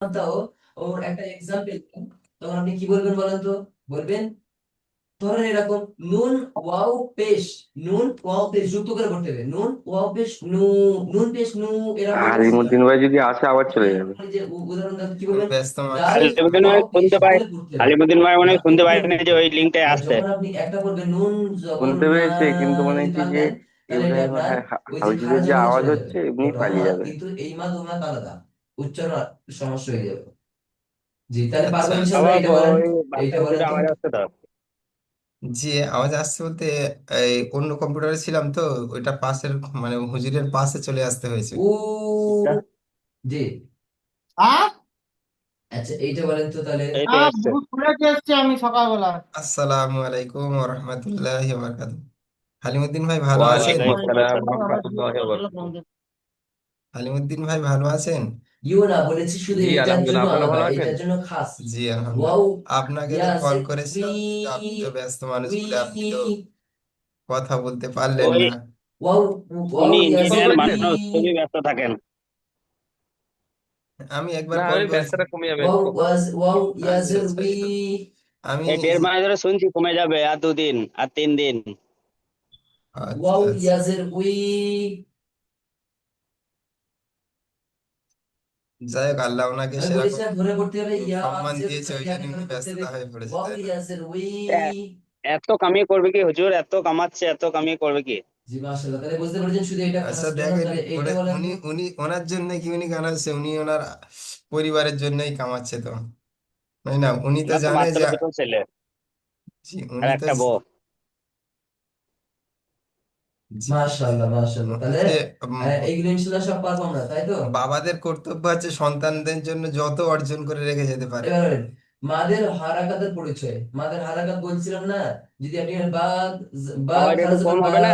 তাও ওর একটা এক্সাম্পল, তখন আপনি কি বলবেন বলেন তো? বলবেন ধরেন এরকম নুন ওয়াও পেশ, নুন ওয়াও পেশ যুক্ত করে করতে হবে, নুন ওয়াও পেশ নু, নুন পেশ নু, এরকম বলতেছি না। আলিমুদ্দিন ভাই যদি আসে আবার আপনি চলে এরকম যাবে। করে যে উদাহরণ দেন কি বলবেন, ব্যস্ত মানুষ। ডাল আলিমুদ্দিন ভাই ওয়াও পেশ শুনতে পাই, বলে করতে হবে, আলিমুদ্দিন ভাই মনে না হয় শুনতে উঠে পাইনি যে করতে ওই হবে। লিঙ্কটাই আর আসছে। যখন আপনি একটা করবেন নুন যখন শুনতে না পেয়েছে কিন্তু মানে যদি কি টান যে দেন, তাহলে এটা ইব্রাহিম আপনার ওই যে হাউজিদের খারাজের যে মধ্যে আওয়াজ চলে যাবে। হচ্ছে এমনি বাট পালিয়ে আমার যাবে। কিন্তু এই মাদ ও মাদ আলাদা, উচ্চারণ সমস্যা হয়ে যাবে। জি, তাহলে আচ্ছা, পারবেন ইনশাল্লাহ, বাবা এটা বলেন, ওই এইটা বাচ্চা বলেন কিছুটা তো। আওয়াজ আসছে তো। যে আওয়াজ আসছে বলতে এই অন্য কম্পিউটারে ছিলাম তো, ওইটা পাশের মানে হুজুরের পাশে চলে আসতে হয়েছে। আচ্ছা, উ, জি, হ্যাঁ। আচ্ছা এইটা বলেন তো তাহলে। এই তো হ্যাঁ, এসছে। ভুল খুলেছি এসছি আমি সকালবেলা। আসসালামু আলাইকুম ওয়া রাহমাতুল্লাহি ওয়া বারাকাতুহু। হালিমুদ্দিন ভাই ভালো আছেন? ওয়ালাইকুম আমার আসসালাম ওয়া আবার জিজ্ঞেস রাহমাতুল্লাহি ওয়া করতে হলো বারাকাতুহু। কোনদিন। হালিমুদ্দিন ভাই ভালো আছেন? ইউ না বলেছি শুধু জি এটার জন্য আলহামদুলিল্লাহ, আপনারা আলাদা, ভালো আছেন? এটার জন্য খাস। জি ওয়াও, আলহামদুলিল্লাহ। আপনাকে তো কল ইয়াসিন উই, করেছিলাম কিন্তু আপনি তো ব্যস্ত মানুষ উই, বলে আপনি তো কথা বলতে পারলেন ওই না। ওয়াও, ওয়াও উনি কি কল ইয়াসিন ইঞ্জিনিয়ার উই, করেছিলেন? মানুষ, খুবই ব্যস্ত থাকেন। আমি একবার না কল ওই করেছি। ব্যস্ততা কমে যাবে। ওয়াও ওয়াজ, ওয়াও আচ্ছা ইয়াসিন আচ্ছা, উই। আমি এই 1.5 মাস ধরে শুনছি কমে যাবে, আর 2 দিন আর 3 দিন। আচ্ছা ওয়াও আচ্ছা, ইয়াসিন উই। যাই হোক আল্লাহ ওনাকে আমি সেরকম বলেছিলাম ধরে করতে হবে, সম্মান ইয়াসির দিয়েছে, ওই জন্য ইয়াকে উনি ধরে করতে হবে, ব্যস্ততা হয়ে পড়েছে, ওয়াও তাই না? ইয়াসির উই। এ- এত কামিয়ে করবে কি হুজুর? এত কামাচ্ছে, এত কামিয়ে করবে কি? জি মাশাআল্লাহ, তাহলে বুঝতে পেরেছেন শুধু এটা আচ্ছা খাস জন্য, দেখেন, তাহলে এইটা বলেন উনি তো। উনি ওনার জন্য কি উনি কামাচ্ছে? উনি ওনার পরিবারের জন্যই কামাচ্ছে তো, তাই না? উনি তো ওনার তো জানে মাত্র যে, 2টো ছেলে জি আর উনি তো, একটা বউ। জি মাশাআল্লাহ মাশাআল্লাহ, তাহলে যে উম, এইগুলো ইনশাআল্লাহ সব পারবো আমরা, তাই তো? বাবাদের কর্তব্য আছে সন্তানদের জন্য যত অর্জন করে রেখে যেতে পারে। এবার বলেন, মাদের হারাকাতের পরিচয়, মাদের হারাকাত বলছিলাম না, যদি আপনি বা, বা আওয়াজ একটু খারাজ কম বা, হবে না?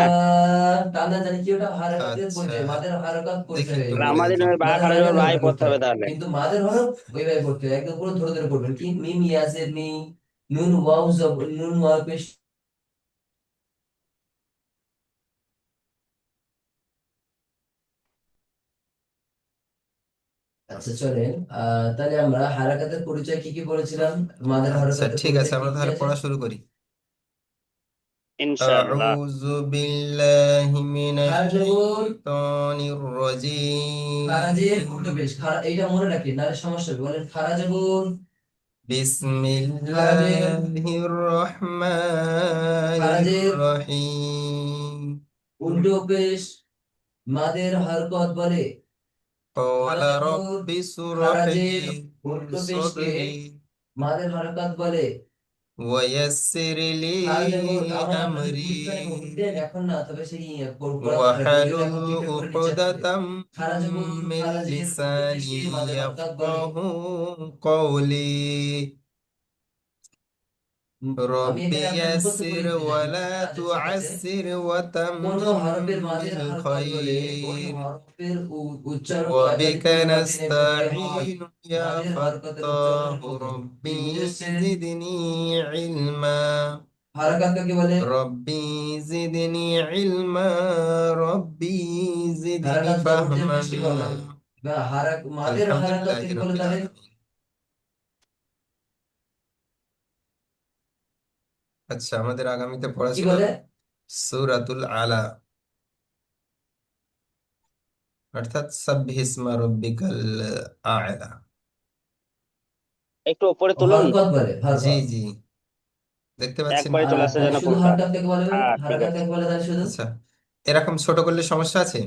টানা জানি কি ওটা হারাকাতের আচ্ছা, পরিচয়, মাদের হারাকাত দেখি পরিচয় হয়ে একটু গেল। তাহলে বলে আমাদের দেখি। ওই বা মাদের খারাজ হারাকাত বাই ওইভাবে পড়তে করতে হবে হবে, তাহলে। কিন্তু মাদের হরফ ওইভাবে করতে হবে, একদম পুরো ধরে ধরে পড়বেন, কি মিম ইয়াসের মি, নুন ওয়াও জব, নুন ওয়াও পেশ। আচ্ছা চলেন, তাহলে আমরা হারাকাতের পরিচয় কি কি বলেছিলাম, মাদের আচ্ছা হারাকাতের ঠিক আছে, পরিচয় কি আমরা কি তাহলে আছে? পড়া শুরু করি। ইনশাআল্লাহ। أعوذ بالله من খারা জবর, الشيطان খারাজের الرجيم. উল্টো পেশ, খারা এইটা মনে রাখেন নাহলে সমস্যা হবে, বলেন খারা জবর, بسم খারাজের, الله الرحمن খারাজের الرحيم. উল্টো পেশ, মাদের হরকত বলে قال খারা জবর, رب اشرح لي খারাজের উল্টো পেশকে صدري মাদের হরকত বলে ويسر لي খারা জবর। আমার আপনাদের أمري বুঝতে বলতেন এখন না, তবে সেই পড়াতে হবে, ওই জন্য واحلل এখন প্রিপেয়ার করে নিচ্ছে আজকে। عقدة খারা জবর, من খারাজের উল্টো لساني পেশকে মাদের হরকত বলে। يفقه قولي. আমি رب এখানে আপনার মুখস্থ করে يسر দিতে চাচ্ছি না, ولا হ্যাঁ যেসব আছে, تعسر কোন হরফের وتمم মাঝের হরকত হলে ওই بالخير. হরফের উচ্চারণ وبك একাধিক পরিবর্তনে করতে হয়। نستعين يا মাঝের হরকতের উচ্চারণের فتاح পদ্ধতি কি ربي বুঝেছেন? زدني علما. হারাকাত কাকে বলে? ربي زدني علما. ربي زدني হারাকাত জবর দিয়ে فهما. বৃষ্টি করা হয়, বা হারাক মাদের الحمد হারাকাত لله কাকে رب বলে তাহলে? العالمين. আচ্ছা, আমাদের আগামীতে পড়া কি ছিল বলে? সূরাতুল আলা, অর্থাৎ সাব্বিহিসমা রাব্বিকাল আ'লা। একটু উপরে তুলুন। হরকত বলে, জি হরকত। জি, দেখতে পাচ্ছেন? একবারে চলে আসছে তাহলে যেন শুধু কোনটা। হারাকাত কাকে বলে বলেন? হ্যাঁ ঠিক হারাকাত আছে। কাকে বলে তাহলে শুধু? আচ্ছা, এরকম ছোট করলে সমস্যা আছে?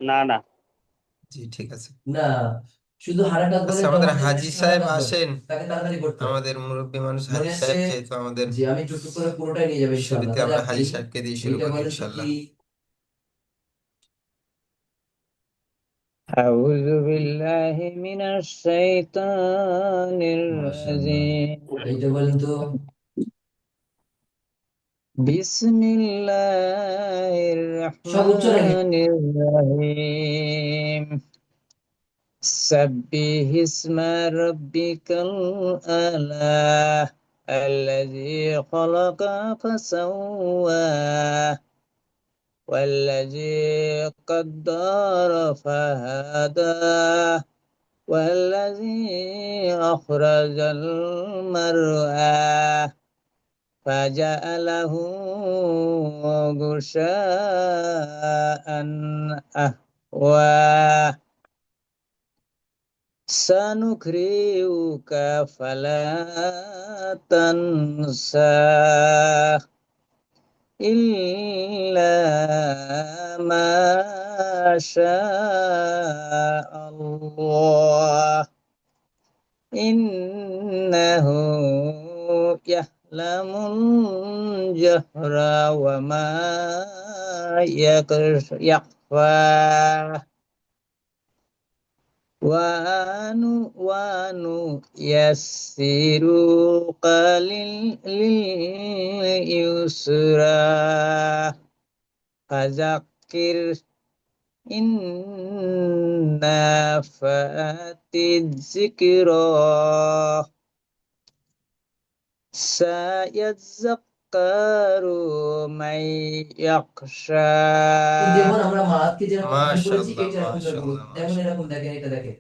না না। জি ঠিক আছে। না, শুধু হারাকাত আচ্ছা, বলেন আমাদের তখন দেখবেন হাজি শুধু সাহেব হারাকাত বলে, আসেন, তাকে তাড়াতাড়ি করতে হয়। আমাদের মুরব্বী মানুষ মনে হাজি আসছে? সাহেব, যেহেতু আমাদের জি, আমি টুকটুক করে পুরোটাই নিয়ে যাবো ইনশাআল্লাহ, শুরুতে তাহলে আমরা আপনি হাজি সাহেবকে দিয়ে শুরু এইটা করি বলেন তো কি। ইনশাল্লাহ। أعوذ بالله من الشيطان মাশাআল্লাহ, الرجيم. এইটা বলেন তো। بسم الله সব উচ্চারণে الرحمن الرحيم. سبح اسم ربك الأعلى الذي خلق فسوى والذي قدر فهدى والذي أخرج المرعى فجعله غثاء أحوى سنقرئك فلا تنسى إلا ما شاء الله إنه يعلم الجهر وما يخفى ونيسرك لليسرى فذكر إن نفعت الذكرى سيذكر من يخشى যেমন আমরা মাকে যেরকম উচ্চারণ করেছি মাশাআল্লাহ এটা এরকম করে বলবো। মাশাআল্লাহ তেমন মাশাআল্লাহ এরকম দেখেন, এটা দেখেন।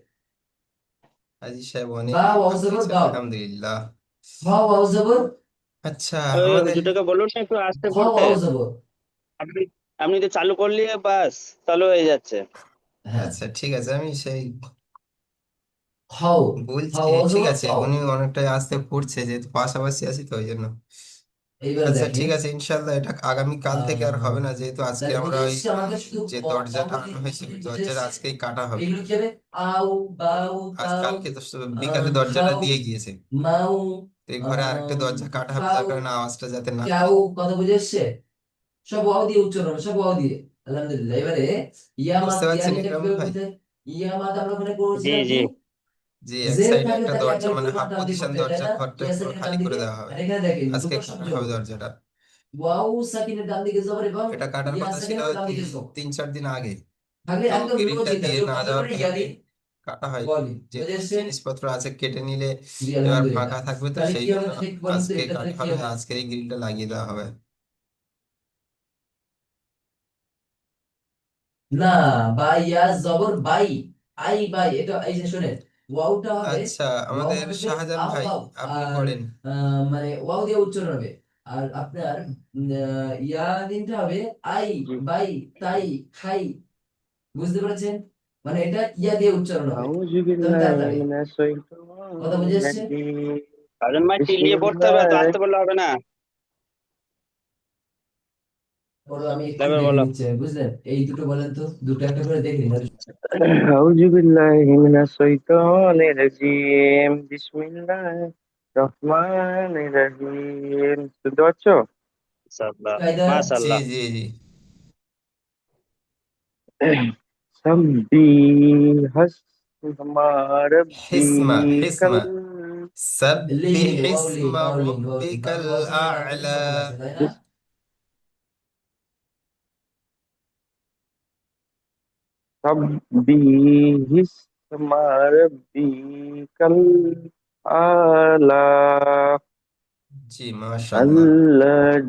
হাজি সাহেব অনেক বা ওয়াও ভালো জবর হয়েছে বাও, আলহামদুলিল্লাহ। বা ওয়াও জবর, আচ্ছা ওই আমাদের হুজুরটাকে বলুন না একটু আস্তে খ পড়তে। ওয়াও জবর। আপনি আপনি তো চালু করলে বাস চালু হয়ে যাচ্ছে। হ্যাঁ, আচ্ছা ঠিক আছে আমি সেই খাও, বলছি, খাও ওয়াও ঠিক জবর আছে খাও। উনি অনেকটাই আস্তে পড়ছে যেহেতু পাশাপাশি আছি তো ওই জন্য। এইবার আচ্ছা দেখেন, ঠিক আছে ইনশাল্লাহ এটা আগামী কাল থেকে আর হবে না, যেহেতু আজকে দেখেন, আমরা ওই এসছে আমাকে শুধু যে অ দরজাটা অবধি আনা হয়েছে ওই বুঝে দরজাটা এসছে। আজকেই কাটা হবে। এগুলো কি হবে? আউ, বাউ, আজ তাউ, কালকে তো বিকালে দরজাটা খাও, দিয়ে গিয়েছে, মাউ, তো এই ঘরে আরেকটা দরজা কাটা হবে যার কাউ, কারণে আওয়াজটা যাতে না ক্যাউ, কথা বুঝে এসছে? সব ওয়াও দিয়ে উচ্চারণ হবে, সব ওয়াও দিয়ে। আলহামদুলিল্লাহ। এবারে বুঝতে ইয়া পারছেন নিটা ইকরাম কিভাবে ভাই? করতে হয়? ইয়ামাত আমরা ওখানে জি করেছিলাম জি কি? যে এক জের সাইডে থাকলে একটা তাকে দরজা একবারে মানে পুরো হাফ মাঠ ডান দিকে পজিশন করতে হয়, তাই দরজার না? ঘরটা ইয়া পুরো সাকিনের খালি ডান করে দিকে। দেওয়া হবে, আর এখানে দেখেন আজকে দুটো কাটা শব্দ, হবে দরজাটা। ওয়াও সাকিনের ডান দিকে জবর এবং এটা কাটার ইয়া কথা ছিল সাকিনের ডান দিকে জবর 3-4 দিন আগে, থাকলে তো একদম গ্রিলটা লজিক দিয়ে চোখ না বন্ধ যাওয়ার করে ইয়া কারণে দিন, কাটা হয়নি, বলেন বুঝে যেহেতু এসছে? জিনিসপত্র আছে কেটে নিলে জি এবার আলহামদুলিল্লাহ। ফাঁকা থাকবে, তো তাহলে সেই কি হবে জন্য ঠিক বলেন তো, আজকে এটা তাহলে কাটা কি হবে, হবে? আজকে এই গ্রিলটা লাগিয়ে দেওয়া হবে। না, বা ইয়া জবর বাই, আই বাই, এটা এই যে শুনেন, ওয়াওটা হবে, আচ্ছা ওয়াও আমাদের থাকবে শাহজাহান আও ভাই বাও, আপনি আর পড়েন। মানে ওয়াও দিয়ে উচ্চারণ হবে। আর আপনার ইয়া দিনটা হবে আই জি। বাই তাই খাই। বুঝতে পেরেছেন? মানে এটা ইয়া দিয়ে উচ্চারণ হবে। আউযু তবে বিল্লাহি তাড়াতাড়ি, মিনাশ কথা বুঝে শাইতানির এসছে? রাজিম। কারণ ভাই চিল্লিয়ে পড়তে হবে, তো বিসমিল্লাহ। আস্তে বললে হবে না। ওরা আমি একটু এবার দেখে বলো। নিচ্ছি, বুঝলেন? এই দুটো বলেন তো, দুটো একটা করে দেখে নিন। আউযু বিল্লাহি মিনাশ শাইতানির রাজিম। বিসমিল্লাহির রহমানির রহিম। শুনতে পাচ্ছ? মাশাআল্লাহ কায়দা, জি মাশাআল্লাহ। জি জি। সাব্বিহাসমা হিসমা রাব্বিকাল হিসমা লিন, সাব্বিহ ওয়াও লিন, ইসমা ওয়াও লিন, ওয়াও লিন, রাব্বিকাল বাংলা ওয়াও সাকিনের ডান দিকে আ'লা। সকল আছে, তাই না? সাব্বিহিসমা রাব্বিকাল আলা জি মাশাআল্লাহ।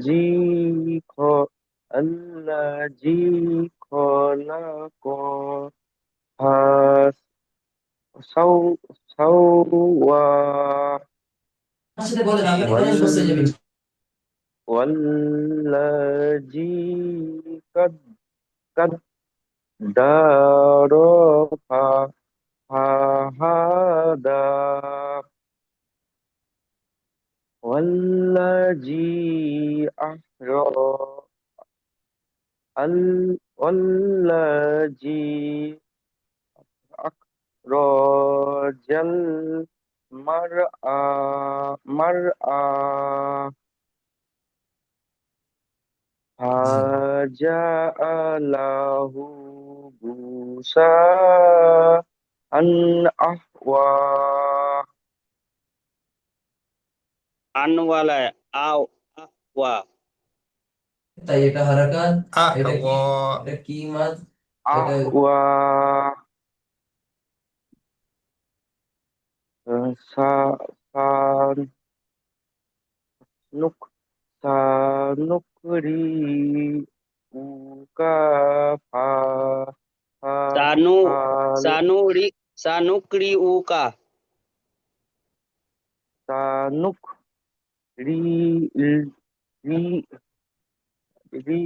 আল্লাযী খ আল্লাযী খলাকা সাও সাওয়া আমার সাথে বলেন, জি আপনার এখানে বসে মাশাআল্লাহ। যাবেন। والذي قدر فهدى والذي والذي أخرج المرأة জি فجعله غثاء أحوى আনওয়ালা আও আহওয়া। তাই এটা হারাকাত, এটা কি? আহওয়া। এটা কি মাদ? এটা أحوى سنك سنقرئك সানু فلا সানুরি সানুকরিউকা সানুক রি রি রি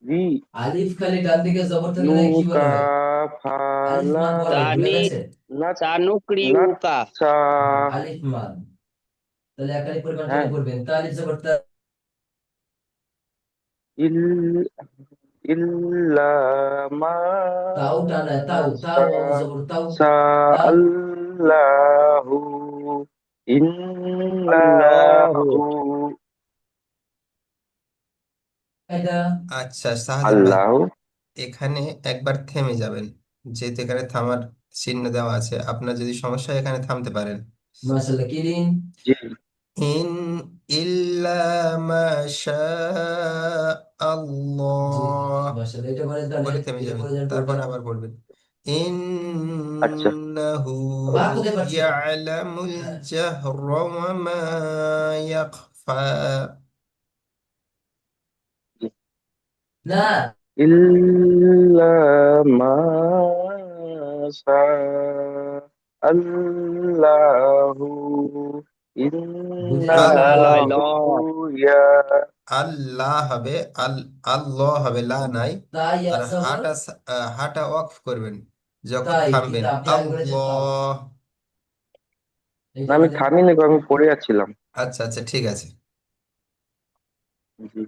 রি আলিফ খালি ডান দিকে জবর থাকলে তাকে কি বলা নুকা হয়? আলিফ ফালা মাদ বলা হয়, ভুলে সানি গেছে? নাত সানুকরিউকা নাৎসা আলিফ মাদ। তাহলে এক আলিফ পরিমাণ হ্যাঁ টেনে পড়বেন, তা আলিফ জবর তা। ইল ইল্লা মা তাও টানা, তাও তাও ওয়াও জবর তাও। সা তাও আল্লাহু আল্লাহু ইন্নাহু এটা আচ্ছা শাহজাহান ভাই, আল্লাহু এখানে একবার থেমে যাবেন, যেহেতু এখানে থামার চিহ্ন দেওয়া আছে। আপনার যদি সমস্যা হয় এখানে থামতে পারেন। মাশাআল্লাহ কিরিন। জি ইন ইল্লা মা শা জি আল্লাহ মাশাআল্লাহ, এটা পরে জানেন, বলে থেমে এটা যাবেন, পরে জানেন তারপর পুরোটা। আবার বলবেন আচ্ছা ইন্নাহু বা কোথায় পারছি না। ইয়ালামুল হ্যাঁ। জাহরা ওয়া মা ইয়াখফা। জি না ইল্লা মা শা আল্লাহু বুঝে গেছে লা তো? লা ইন্নাহু লা ইয়া আল্লাহ হবে, আল্লাহ হবে, লা নাই। তাই ইয়া আর জবর হাটা ওয়াকফ করবেন যখন তাই, কিন্তু থামবেন, আপনি আগে বলেছেন তাও। আল্লাহ। না এইটা আমি বলেন। থামিনি গো, আমি পড়ে যাচ্ছিলাম আচ্ছা আচ্ছা ঠিক আছে। জি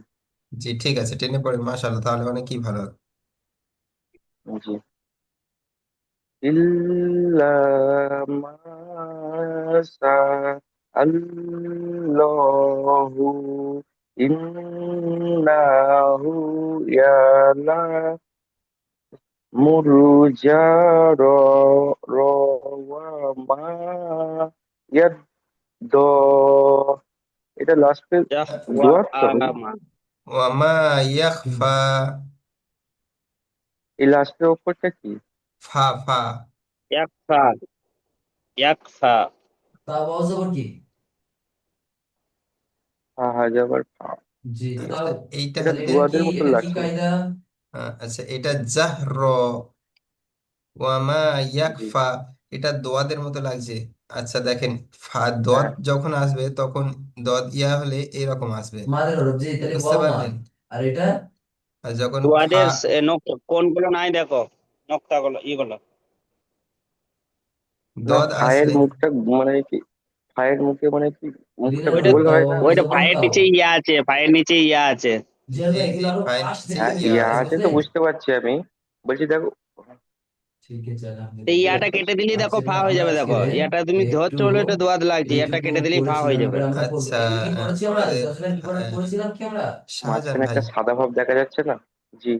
জি ঠিক আছে, টেনে পড়েন, মাশাআল্লাহ, তাহলে অনেকই ভালো। জি ইল্লা মা শা আল্লাহু ইন্নাহু ইয়ালা মুরজা র ওয়া মা ইয়াদ দ এটা লাস্টে জাহওয়া দোয়ার তো আমা ওয়ামা ইয়াখফা, এই লাস্টের ওপরটা কি ফা ফা। ইয়াকফা ইয়াকফা তা ওয়াও জবর কি? হাজাবার জি তাও। আচ্ছা এইটা এটা তাহলে এটা কি, দুয়াদের মতো এটা কি লাগছে কায়দা? আচ্ছা এটা জাহর, ওয়ামা জি ইয়াকফা, এটা দোয়াদের মতো লাগছে। আচ্ছা দেখেন, দদ হ্যাঁ যখন আসবে তখন দদ ইয়া হলে এরকম আসবে, মাদের হরফ, জি তাহলে বুঝতে ওয়াও মাদ। পারলেন? আর এটা আর যখন ফা দুয়াদের নকটা কোনগুলো নাই দেখো, নকটাগুলো ইগুলো না দদ ফায়ের আসলে মুখটা মানে কি ফায়ের মুখে মানে কি মুখটা রিনের ওইটা হরফ গোল তাও হয় না ওয়াও ওইটা জবর পায়ের তাও। নিচে ইয়া আছে, পায়ের নিচে ইয়া আছে। জিয়াদ জি ভাই জি এগুলো আরো ফাইন পাশ থেকে হ্যাঁ ইয়া ইয়া আছে আছে তো বুঝলেন? বুঝতে পারছি আমি বলছি দেখো ঠিক আছে এই বুঝতে ইয়াটা কেটে দিলেই আচ্ছা দেখো ফা এগুলো হয়ে আমরা যাবে, আজকে দেখো ইয়াটা তুমি একটু ধরছো বলে এটা দোয়াদ লাগছে, ইয়াটা এইটুকু কেটে দিলেই ফা হয়ে পড়েছিলাম, যাবে। এবার আমরা পড়বো। আচ্ছা এইটুকু কি পড়েছি আমরা? আমাদের দশমের বিবরণ পড়েছিলাম কি আমরা? শাহজাহান মাঝখানে ভাই। একটা সাদা ভাব দেখা যাচ্ছে না জি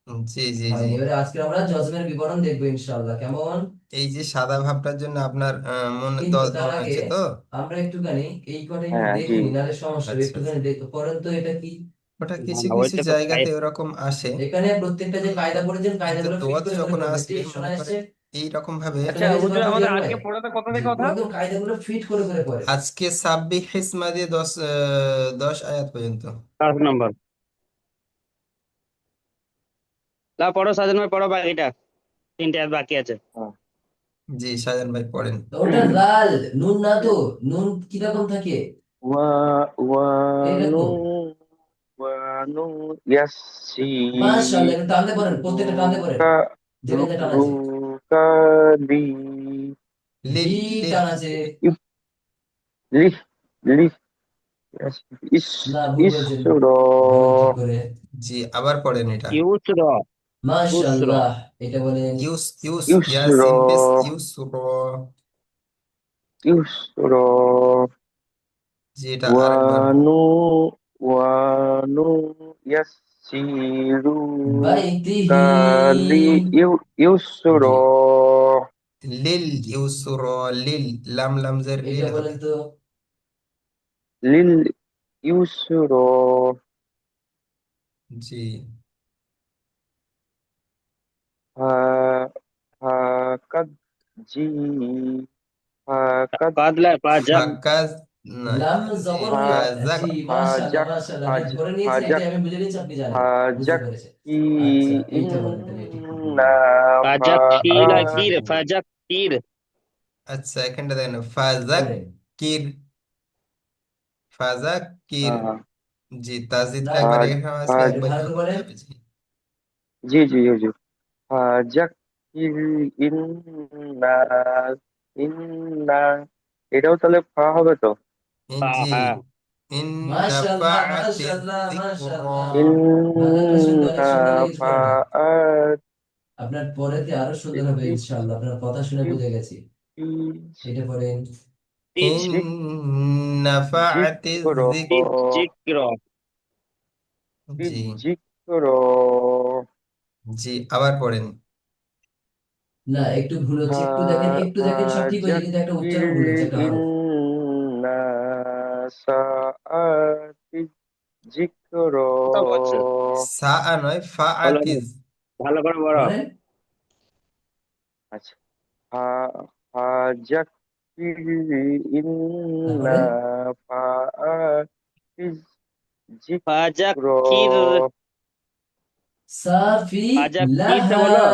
জি জি জি, হয়নি, এবারে আজকে আমরা জজমের বিবরণ দেখবো ইনশাআল্লাহ, কেমন? এই যে সাদা ভাবটার জন্য আপনার মনে কিন্তু দদ তার মনে আগে হচ্ছে তো। আমরা একটুখানি এই কটা একটু হ্যাঁ দেখে জি নিই, নাহলে সমস্যা হবে। আচ্ছা আচ্ছা, একটুখানি পড়েন তো এটা কি? ওটা না কিছু না, কিছু ওইটা তো জায়গাতে পায়ের ওরকম আসে। এখানে প্রত্যেকটা যে কায়দা পড়েছেন কিন্তু কায়দাগুলো ফিট দোয়াদ করে করে যখন পড়বে, আসবে ঠিক শোনা মনে যাচ্ছে? করেন এই রকম ভাবে। শোনা আচ্ছা যাচ্ছে হুজুর, কথা আমাদের জিয়াদ ভাই? আজকে পড়াটা কোথা জি থেকে কথা? পুরো একদম কায়দাগুলো ফিট করে করে পড়ে। আজকে সাব্বিহ ইসমা দিয়ে 10 আয়াত পর্যন্ত। 5 নম্বর। না পড়ো সাজান ভাই, পড়ো বাকিটা, 3টে আর বাকি আছে। হ্যাঁ। জি শাহজাহান ভাই পড়েন। তো ওটা লাল নুন না তো, নুন কিরকম থাকে? ওয়া ওয়া নু এইরকম। ওয়া নু ইয়াসি মাশাআল্লাহ, একটু টানতে পারেন, প্রত্যেকটা টানতে পারেন, রুকা যেখানে টান আছে। রুকা লি লিল জি লিল, টান আছে। লি লি ইস না ভুল বলছেন, ইসর বলেন ঠিক করে। জি আবার পড়েন এটা। ইউসর উসর মাশাআল্লাহ, এটা বলেন। ইউসর ইয়াসিন পেশ ইউসর। ইউসর জি এটা ওয়া আরেকবার। নু ওয়া নু ইয়াসিরুকা বাইতিহি। লি ইউসর জি লিল ইউসর, লিল লাম লামজের এটা লিল হবে। বলেন তো। লিল ইউসর জি হা হাকাদ জি হাকাদ কাদলা পাজাব ফাকাজ, না লাম জবর হা হয়ে, ফাজাক, জি মাশাআল্লাহ হাজাক মাশাআল্লাহ, আমি হাজ ধরে নিয়েছি, এটা হাজাক আমি বুঝে নিয়েছি আপনি জানেন, বুঝতে হাজাক পেরেছেন। কি আচ্ছা এইটা বলেন তাহলে, এটা একটু বলেন। ইন্না ফা ফাজাক ফিলা কি রে, ফাজাক কির আচ্ছা এখানটা দেখেন পড়েন ফাজাক্কির ফাজাক্কির হ্যাঁ জি তাসদিদটা না একবার ফাজ এখানে আসলে ফাজ একটু একবার ভালো এখানে করে পড়তে বলেন। হবে জি জি জি হুজুর ফাজাক্কির ইন্না ইন্না এটাও তাহলে ফা হবে তো? জি হ্যাঁ ইন মাশাআল্লাহ নাফাআতি মাশাআল্লাহ যিকরা মাশাআল্লাহ, ভালো করে শুনতে অনেক ইন্না সুন্দর লেগেছে পড়াটা। ফাআতি আপনার পরেতে আরো সুন্দর হবে ইনশাআল্লাহ, আপনার কথা শুনে বুঝে গেছি। এটা পড়েন। তিজ ইন জিক নাফাআতি জিক্র জিক্র জি জিক্র জি আবার পড়েন না একটু ভুল হচ্ছে, একটু দেখেন সব ঠিক হয়েছে, কিন্তু একটা ফাজাক্কির উচ্চারণ ভুল হচ্ছে, একটা হরফ। ইন্না সাআতি জিক্র তো বলছো সাআ নয় বলো ফাআতি ভালো করে বলো। বলেন। আচ্ছা ফাজাক্কির ইন্না তারপরে ফাআতি জিক্র ফাজাক্কির সাফি ফাজাক্কিরটা লাহা। বলো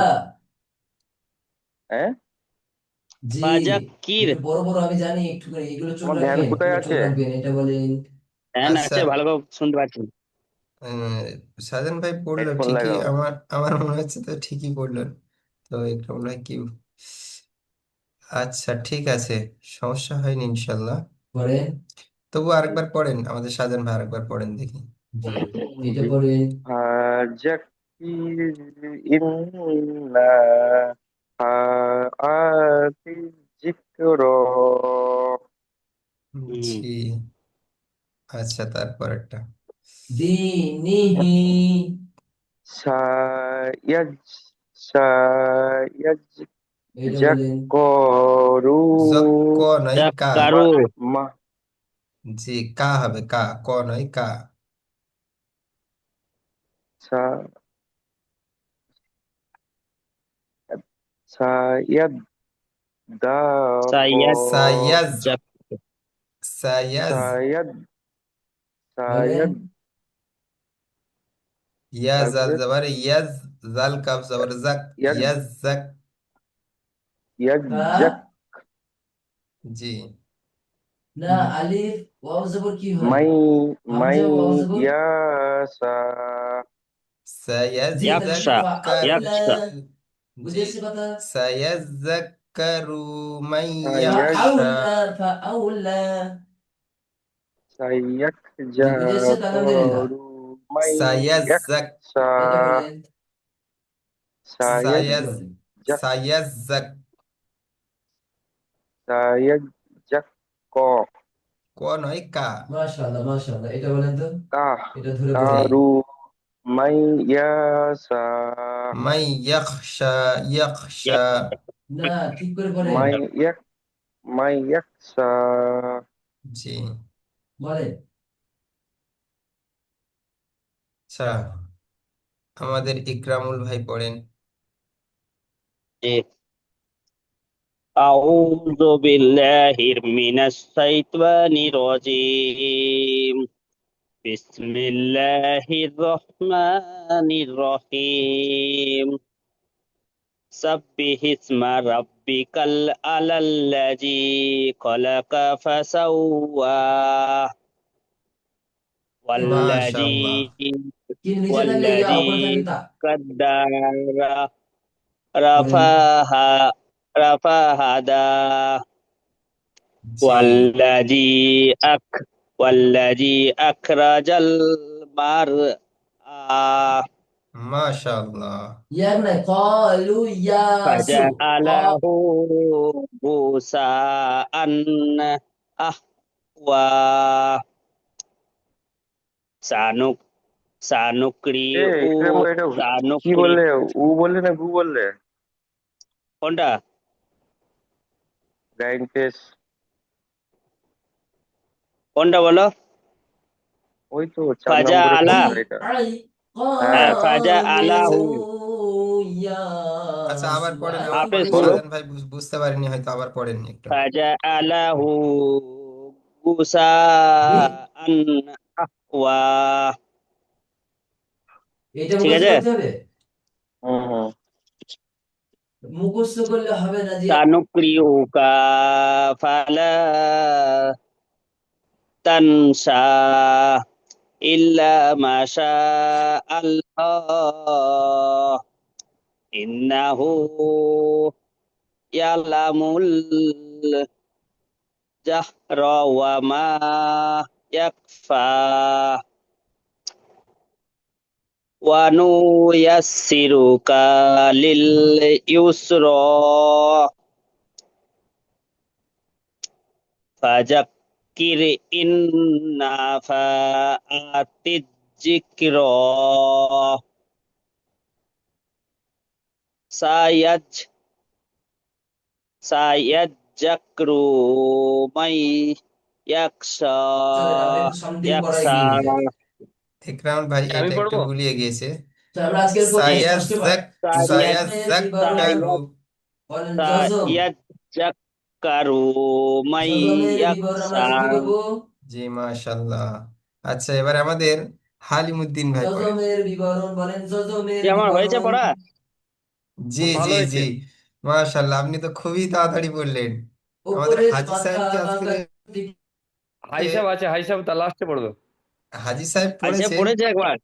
হ্যাঁ জি, ফাজাক্কির একটু বড় বড় আমি জানি, একটু করে এগুলো চোখ আমার ধ্যান রাখবেন, কোথায় এগুলো চোখ আছে? রাখবেন, এটা বলেন। হ্যাঁ আচ্ছা আছে ভালো করে শুনতে পাচ্ছি। সাজান ভাই পড়লো হেডফোন ঠিকই লাগাও। আমার আমার মনে হচ্ছে তো ঠিকই পড়লো তো এটা মনে হয় কি আচ্ছা ঠিক আছে সমস্যা হয়নি ইনশাল্লাহ পড়েন। তবু আরেকবার পড়েন আমাদের সাজান ভাই আরেকবার পড়েন দেখি জি, এটা জি পড়েন। ফাজাক্কির ইন্না ফাআতি জিক্র হুম জি আচ্ছা তারপরেরটা দিনিহি। সায়াজ সায়াজ এটা বলেন। জাক্করু ক নয় কা জাক্কারু মা মা জি কা হবে কা ক নয় কা সা সায়াদ দাকো সাইয়াদ সায়াজ জাক সায়াজ সায়াদ বলেন। সায়াদ ইয়া জাল তারপরে জবর ইয়াজ জাল কাফ জবর জাক ইয়াদ ইয়াজ জাক ফা, ইয়াজ্জাক জি না আলিফ ওয়াও জবর কি হয়? মাই মাই হামজা ওয়াও জবর। ইয়াসা জি তাহলে ইয়াকশা ফাআউলা, সায়াজ্জাক্কারু ইয়াকশা জি বুঝেছি কথা। সায়াজ্জাক্কারু মান সায়াজ ইয়াখশা ফাআউলা। জি বুঝেছে তো, আলহামদুলিল্লাহ। সায়াক্কারু মাই সায়াজ্জাক ইয়াকশা এটা বলেন। এটা সায়াজ বলেন। সায়াজ্জাক সায়াজ্জাক সায়াজ্জাক ক নয় কা মাশাআল্লাহ মাশাআল্লাহ, এটা বলেন তো, এটা ধরে জি পড়েন। কারু মাই ইয়াসা মান ইয়াখশা ইয়াখশা না ঠিক করে পড়েন। মাই ইয়াক মাই ইয়াকশা জি বলেন। আচ্ছা আমাদের ইকরামুল ভাই পড়েন জি আউযু বিল্লাহি মিনাশ শাইতানির রাজীম বিসমিল্লাহির রহমানির রহিম سبح اسم ربك الأعلى الذي خلق فسوى والذي মাশাআল্লাহ কি নিচে থাকলে ইয়া, والذي উপরে থাকলে তা। قدر পড়েন। رفاها رفاهدا জি والذي والذي أخرج المرعى মাশাআল্লাহ ইয়ার নাই, ক্বালু ইয়াসু। ক, فجعله غثاء أحوى سنك ইকরাম ভাই এটা কি سنقرئ বললে? উ বললে না গু বললে? কোনটা গ্রাইন্ড পেস কোনটা বলো ওই তো 4 ফাজা নম্বরের আলা কোনটা জি এটা? আই, হ্যাঁ ফাজা ক্বালু আলাহু আচ্ছা আবার ইয়াসু। পড়েন আবার হাফেজ পড়েন বলো সাজান ভাই বুঝতে পারিনি হয়তো আবার পড়েন একটু ফাজা আলাহু গুসা জি, আহওয়া এটা ঠিক মুখস্থ আছে করতে হবে। হুম হুম মুখস্থ করলে হবে না যে সানুক্রিউকা ফালা তানসা ইল্লা মাশা আল্লাহ ইন্নাহু ইয়ালামুল জাহরা ওয়া মা ইয়াখফা ওয়া নুয়াসসিরুকা লিল ইউসরা ফাযাক্কির ইন নাফাআতিজ যিকরা সায়াজ সায়াজ্জাকরু মাই ইয়াখশা চলেন আমরা একটু সামনের দিকে পড়ায় ইয়াখশা এগিয়ে যাই। ইকরাম ভাই আমি এটা একটু পড়বো? গুলিয়ে গিয়েছে। তো আমরা আজকের পড়ি ষষ্ঠ পাঠ। সায়াজ জজমের বিবরণ সায়াজ্জাক্কারু বলেন জজম। সায়াজ্জাকরু মাই জজমের বিবরণ আমরা ইয়াখশা আজকে কি বলবো? জি মাশাআল্লাহ। আচ্ছা এবার আমাদের হালিমুদ্দিন ভাই পড়ে। জজমের বিবরণ বলেন জজমের কি আমার হয়েছে বিবরণ। পড়া? জি খুব ভালো জি হয়েছে। জি মাশাআল্লাহ, আপনি তো খুবই তাড়াতাড়ি বললেন। আমাদের উপরের হাজি মাথা সাহেব কি আজকে বাঁকা দিকে হাই সাহেব আছে, হাই সাহেব তার লাস্টে পড়বে। হাজি সাহেব আচ্ছা পড়েছেন, পড়েছে একবার।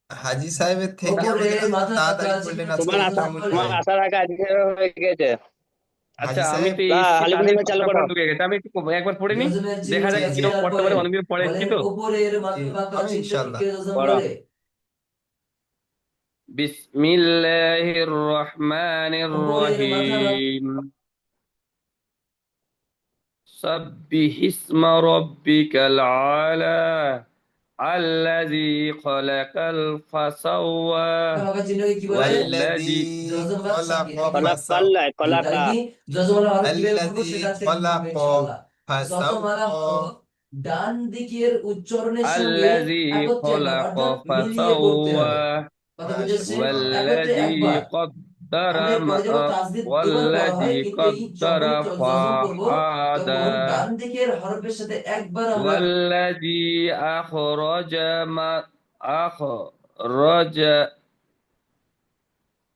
হাজি সাহেবের থেকে আমাদের উপরের মাথা বাঁকা তাড়াতাড়ি চিহ্ন পড়লেন আজকে তোমার দিকে আশা ইকরামুল বলে তোমার ভাই। আশা রাখা আজকে হয়ে গেছে। আচ্ছা হাজি আমি সাহেব তো এসছি, হালিমুদ্দিন তাদের ভাই চালু পাঠটা করো। পড়া ঢুকে গেছে। আমি একটু একবার পড়ে নিই, জজমের চিহ্ন দেখা জি যাক লেখা জি কিরকম চেনার পড়তে পরে পারে। অনেকদিন পড়ে এসছি বলেন তো। উপরের জি মাথা বাঁকা হবে চিহ্ন ইনশাআল্লাহ। দিকে জজম পড়ো। বলে। বিসমিল্লাহির রহমানির উপরের মাথা বাঁকা রহিম। সাব্বিহিসমা রাব্বিকাল আলা আল্লাযী খালাকাল ফাসাওয়া বাঁকা চিহ্নকে কি বলে? ওয়াল্লাযী ওয়াল্লাযী জজম বাদ সাকিন খলাকা একই নাম। ফাসাও কলাকাল্লা জি তাহলে কলাকা কি জজমালা হরফ কিভাবে পড়বো আল্লাযী সেটা আজকে একটু পড়বো খলাকা ইনশাআল্লাহ। জজমালা ফাসাওয়া হরফ ডান দিকের উচ্চারণের সঙ্গে আল্লাযী একত্রে একবার খলাকা অর্থাৎ মিলিয়ে পড়তে ফাসাওয়া হবে। কথা বুঝেছি? মাশাআল্লাহ। একত্রে والذي একবার। قدر আমরা পরে যাব তাসদীদ দুবার পড়া والذي হয়, কিন্তু এই قدر যখন জজম করব فهدى তখন ডান দিকের হরফের সাথে একবার আমরা والذي أخرج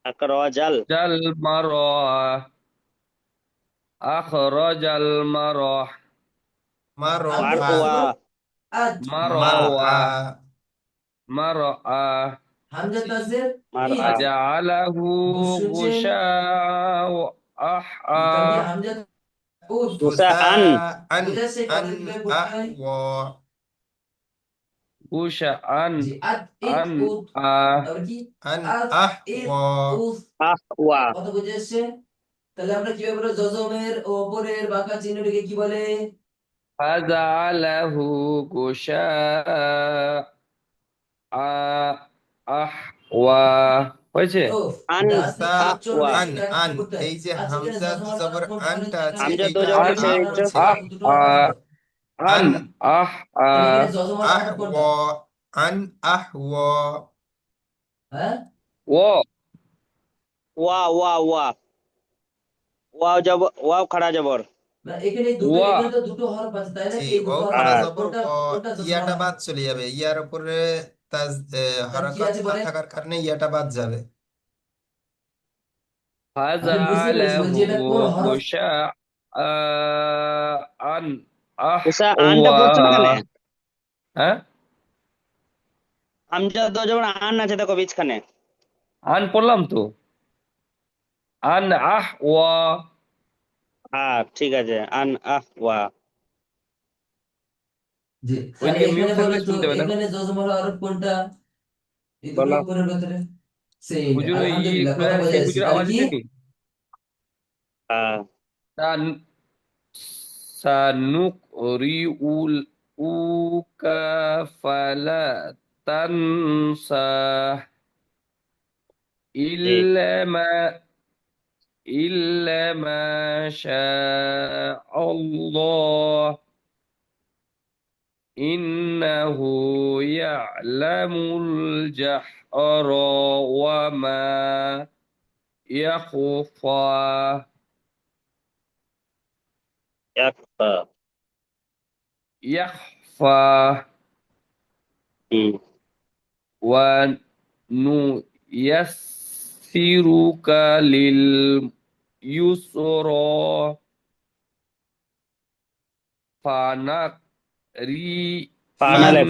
আকরাজাল المرعى أخرج المرعى আদের মারআ মারওয়া হরফ আদ مرعى মারআ مرعى হামজা তাসদীদ মারআ ঈদ فجعله শুনছেন? غشاء তাহলে কি أحوى হামজা উদ গুসাআন গুসাআন বুঝেছে আন কথা কিভাবে পড়তে হয়? আহওয়া غشاء জি আদ ঈদ أن উদ তারপর কি আন আদ ঈদ আহওয়া উদ। আহওয়া কথা বুঝে এসছে? তাহলে আমরা কিভাবে বলবো জজমের ওপরের বাঁকা চিহ্নটিকে কি বলে? فجعله غشاء أحوى হয়েছে। তো আন ডান সা দিকের আহওয়া উচ্চারণের আন সাথে আন একত্রে করতে হয়। এই যে আচ্ছা এখানে হামজা জজমালা জবর হরফ আনটা বলেন আছে এখানে হামজা দো এইটা জবর আন আছে আপনার এটা। হচ্ছে ছিল দুটো হরফ আছে তো। আন আন আহ তাহলে এখানে জজমালা হরফ কোনটা? আহওয়া আন আহওয়া হ্যাঁ ও ওয়া ওয়া ওয়া ওয়াও জবর, ওয়াও খাড়া জবর। না এখানে দুটো ওয়া এখানে তো দুটো হরফ আছে তাই না? জি এই ও দুটো হরফের খাড়া আর মধ্যে জবর কোনটা ও কোনটা জজমালা ইয়াটা হরফ? বাদ চলে যাবে, ইয়ার উপরে তাজ তাহলে কি হরকত আছে না বলেন? থাকার কারণে ইয়াটা বাদ যাবে। আমি বুঝতে পেরেছি, ফাজালাহু বলছি এটা কোন হরফ? গুশাআন গুসা আনটা আহওয়া। পড়ছো না কেন? হ্যাঁ হামজা দো জবর আন আছে দেখো বিচখানে। আন পড়লাম তো। আন আহওয়া হ্যাঁ ঠিক আছে, আন আহওয়া। জি তাহলে ওইদিকে মিউট এখানে থাকলে বলেন তো শুনতে হবে না। এখানে জজমালা হরফ কোনটা? এই দুটো বলো। উপরের ভেতরে সেই হুজুর ওই আলহামদুলিল্লাহ খোলা কথা আছে, বোঝা যাচ্ছে। হুজুর তাহলে আওয়াজ কি হচ্ছে কি? হ্যাঁ সান সানুকরিউল উকা ফালা তানসা জি ইল্লা মা إلا ما شاء الله إنه يعلم الجهر وما يخفى ইয়াকফা। يخفى হুম ونيسرك يسرا فنقري ফানালেপ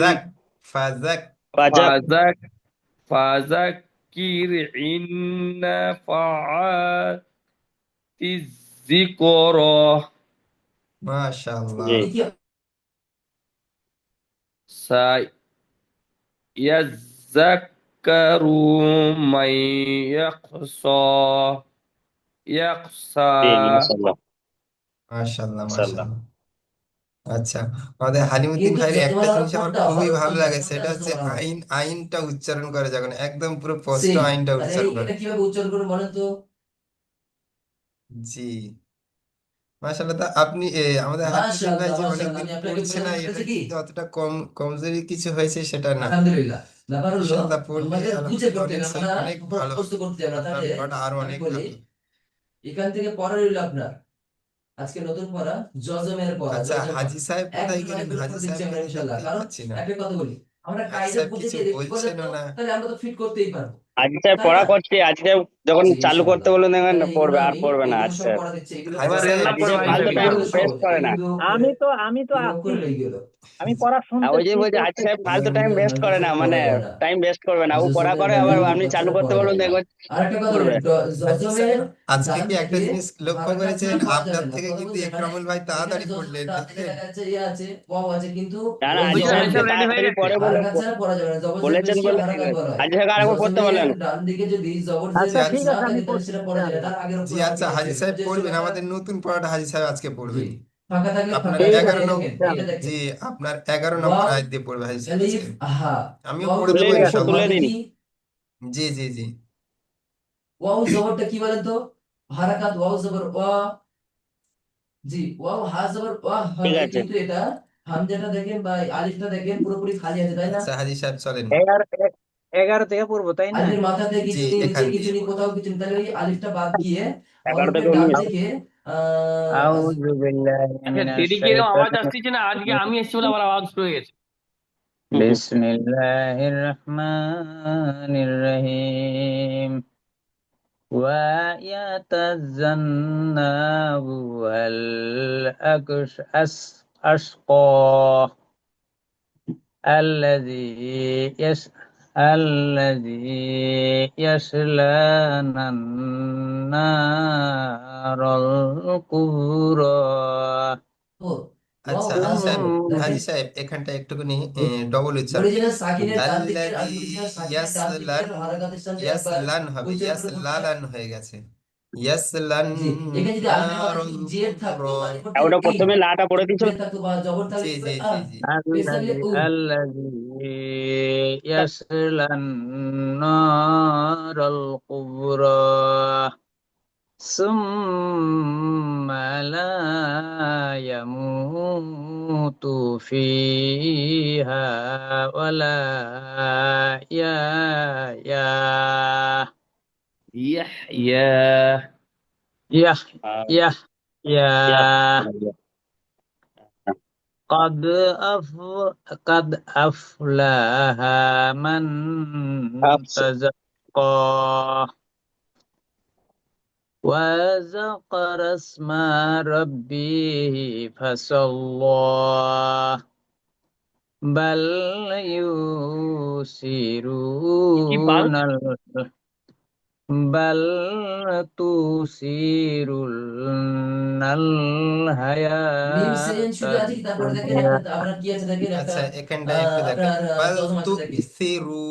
ফাজাক ফাজাক ফাজাক فذك فذكر إن نفعت الذكرى মাশাআল্লাহ। জি কি سيذكر من يخشى জি মাশাআল্লাহ মাশাআল্লাহ মাশাআল্লাহ মাশাআল্লাহ। আচ্ছা, আমাদের হালিমুদ্দিন কিন্তু ভাইয়ের একটা তোমার আরো জিনিস আমার কোনটা খুবই ভালো কোনটা লাগে, কোনটা সেটা আছে হচ্ছে তোমার আমার আইনটা উচ্চারণ করে যখন একদম পুরো স্পষ্ট সেম। আইনটা তাহলে উচ্চারণ করে। এটা কিভাবে উচ্চারণ করে বলেন তো? জি, মাশাআল্লাহ। তা আপনি আমাদের হালিমুদ্দিন ভাই মাশাআল্লাহ যে মাশাআল্লাহ, অনেকদিন আমি আপনাকে পড়ছে না, বোঝাতে এটা পেরেছি কি? কিন্তু অতটা কমজোরি কিছু হয়েছে সেটা না। আলহামদুলিল্লাহ। ব্যাপার হলো ইনশাআল্লাহ পড়লে আমাদের বুঝে আলহামদুলিল্লাহ পড়তে অনেক হবে, আমরা অনেক ভালো মুখস্থ হবে, করতে হবে না। আপনার তাহলে পড়াটা আরো আমি অনেক বলি, ভালো। এখান থেকে পড়া রইল আপনার আজকে নতুন পড়া, জজমের পড়া, আচ্ছা, জজম পড়া। হাজি সাহেব কোথায় একদম গেলেন? একদম হাজি করে দিচ্ছি আমরা সাহেবকে তো ইনশাল্লাহ। দেখতেই কারণ পাচ্ছি না। একটা কথা বলি, আমরা হাজি কায়দা সাহেব বুঝে কিছু দিয়ে কি বলেন বলছেনও তো, না। তাহলে আমরা তো ফিট করতেই পারবো, আজ স্যার তাই পড়া না? করছি, আজ স্যার যখন জি চালু করতে ইনশাআল্লাহ। বলুন দেখবেন তাহলে এইগুলো পড়বে আর আমি পড়বে না এগুলো আজ সব স্যার। পড়া দিচ্ছি, এগুলো হাজি পড়া এবার রিয়েল সাহেব আজ একদম নাম্বার স্যার ওয়াইজ ফালতু হয়ে একদম টাইম গেল। পুরো ওয়েস্ট সহজ, করে না। এগুলো করে আমি তো এরকম আছি, করে লই গেল। আমি পড়া ওই যে শুনতেছি বলছে আজ স্যার করতেছি। ফালতু টাইম ওয়েস্ট করে না, মানে না টাইম ওয়েস্ট করবে না, ও পড়া জজমের করে আবার ম্যানুয়াল আপনি চালু বাচ্চারা করতে পড়া বলুন যায় না। দেখবেন আর একটা কথা পড়বে। বলি, হাজি জজমের সাহেব, আজকে ডান কি একটা দিকে জিনিস লক্ষ্য হারাকাত করেছেন? ছাড়া পড়া যাবে আপনার না, থেকে কথা কিন্তু বুঝছেন? মানে একরামুল ভাই এখানে তাড়াতাড়ি জজম পড়লেন, ডান দিকে দেখলেন? দেখা যাচ্ছে ইয়ে আছে, ওয়াও আছে, কিন্তু না না ওই আজ হুজুর স্যার আমি জবর সব যে রেডি হয়ে তাড়াতাড়ি গেছি। পড়ে হারাকাত ছাড়া পড়া যাবে না, জবর জের বলেছেন পেশ করে বলে হারাকাত বলা হয়। আজ স্যার আরেকবার পড়তে জজমের বলেন। ডান দিকে যদি জবর জের আচ্ছা জি পেশ ঠিক আচ্ছা, না আছে, আমি থাকে তাহলে সেটা করতেছি পড়া যাবে না। তাহলে। তার আগের জি অক্ষর আমাকে আচ্ছা, হাজি লিখতে হবে, সাহেব বুঝে এসেছে পড়বেন, ব্যাপারটা? আমাদের নতুন পড়াটা হাজি সাহেব আজকে জি, পড়বেন। ফাঁকা থাকলে আপনার ফাঁকা ঠিক লিখবেন, আছে, এই 11 দেখেন, নম্বর, তাহলে। এইটা দেখেন, জি আপনার 11 নম্বর ওয়াও আয়াত দিয়ে পড়বে হাজি সাহেব আলিফ আজকে। হা, আমিও ওয়াও পড়ে তুলে দেবো জবর নিন একটু ওয়া তুলে ইনশাল্লাহ। মানে নিন। কি? জি জি জি। ওয়াও জবরটা কি বলেন তো? হারাকাত ওয়াও জবর ওয়া, জি ওয়াও হা জবর ওয়া ঠিক হবে, আছে কিন্তু এটা হামজাটা দেখেন বা আলিফটা দেখেন পুরোপুরি খালি আছে, তাই না? আচ্ছা হাজি সাহেব চলেন। 11 থেকে পড়বো তাই না? আলিফের মাথাতে জি কিছু নেই, নিচে এখান কিছু দিয়ে নেই, পড়বেন। কোথাও কিছু নেই, তাহলে ওই আলিফটা বাদ গিয়ে 11 হরফের থেকে ডান 19। দিকে আউযু বিল্লাহি আচ্ছা মিনাশ দেরি কেন আওয়াজ শাইতানির আসতেছে না? আজকে রাজিম। আমি এসেছি বলে আবার আওয়াজ শুরু হয়ে গেছে। বিসমিল্লাহির রহমানির রহিম। ويتجنبها الأشقى الذي يصلى النار الكبرى ও ওয়াও আচ্ছা হা হাজি সাহেব, জবর দেখেন, হাজি সাহেব এখানটা একটুখানি ডবল উচ্চারণ। অরিজিনাল সাকিনের ডান দিকের আল্লাযী অরিজিনাল সাকিনের ডান ইয়াসলান, দিকের হারাকাতের সাথে একবার ইয়াসলান হবে, উচ্চারণ করে পড়তে হয়। ইয়াসলালান হয়ে গেছে। ইয়াসলান জি, এখানে যদি আলিফের মাথায় নারুল যদি জের থাকতো কুবরা। তাহলে পড়তে ওটা এই, প্রথমে লাটা পড়ে দিয়েছিল। জের থাকতো বা জবর থাকলে জি কি জি করে জি জি। পেশ থাকলে উ। الذي يصلى النار الكبرى ثم لا يموت فيها ولا يحيا ইয়াহইয়া يح আর ইয়া يحيا قد قد أفلح من আফসো تزكى وذكر اسم ربه فصلى بل কি বাল? يؤثرون بل تؤثرون মিম الحياة সেন শুধু আছে কি তারপরে দেখেন الدنيا আপনার আপনার কি আছে দেখেন একটা আচ্ছা এখানটা একটু দেখেন, আপনার বাল জজম আছে দেখেন, তুসিরু,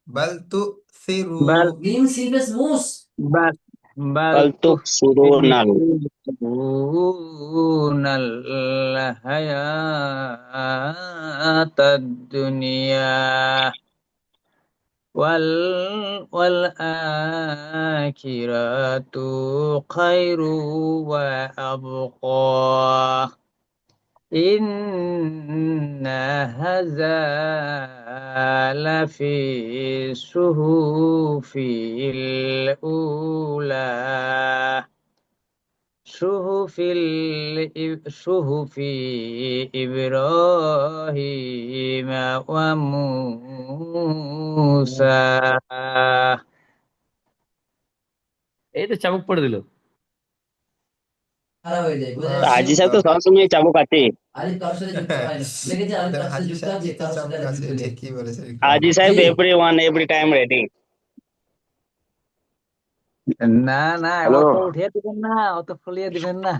বাল তুসিরু। بل মিম সিফেস মুস, بل بل কাল তো শুরু নাল। تؤثرون الحياة الدنيا والآخرة خير وأبقى إن هذا لفي الصحف الأولى صحف إبراهيم وموسى এই তো চাবুক পড়ে দিল। খারাপ হয়ে যায়, বোঝা হ্যাঁ, তো যাচ্ছে? হাজি সাহেব তো সবসময় চাবুক আছে। আলিফ কারোর সাথে যুক্ত হয় না, দেখেছি আলিফ আমাদের কারোর সাথে হাজি যুক্ত আছে, সাহেবই তো কারোর সাথে চাবুক আর আছে, যুক্ত নেই। ঠিকই বলেছেন হাজি সাহেব ji everyone every time ready. না না, হ্যালো অত উঠিয়ে দিবেন না, অত ফলিয়ে দিবেন না।